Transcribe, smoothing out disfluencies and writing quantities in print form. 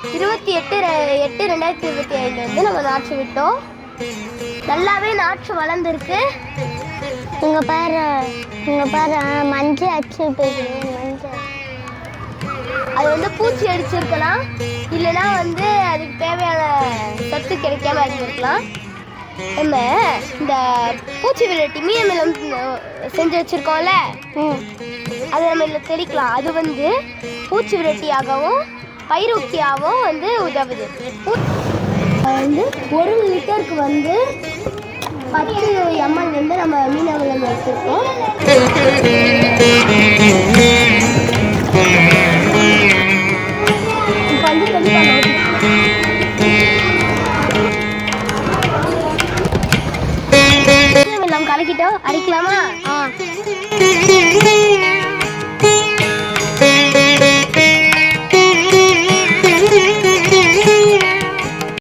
28/8/2025 வந்து நம்ம நாற்று விட்டோம். நல்லாவே நாற்று வளர்ந்துருக்கு. இங்கே பாரு மஞ்சள் அச்சு போயிருக்கு. மஞ்சள் அது வந்து பூச்சி அடிச்சிருக்கலாம், இல்லைன்னா வந்து அதுக்கு தேவையான சத்து கிடைக்காம இருந்திருக்கலாம். நம்ம இந்த பூச்சி விரட்டி மீன் செஞ்சு வச்சிருக்கோம்ல, அதை நம்ம இதில் தெளிக்கலாம். அது வந்து பூச்சி விரட்டியாகவும் பயிரூக்கியாகவும் வந்து உதவுது. வந்து 1 லிட்டருக்கு வந்து 10 ml வந்து நம்ம மீன் அமிலம் வச்சுருக்கோம். இப்போ வந்து கலக்கிட்டோம். அடிக்கலாமா?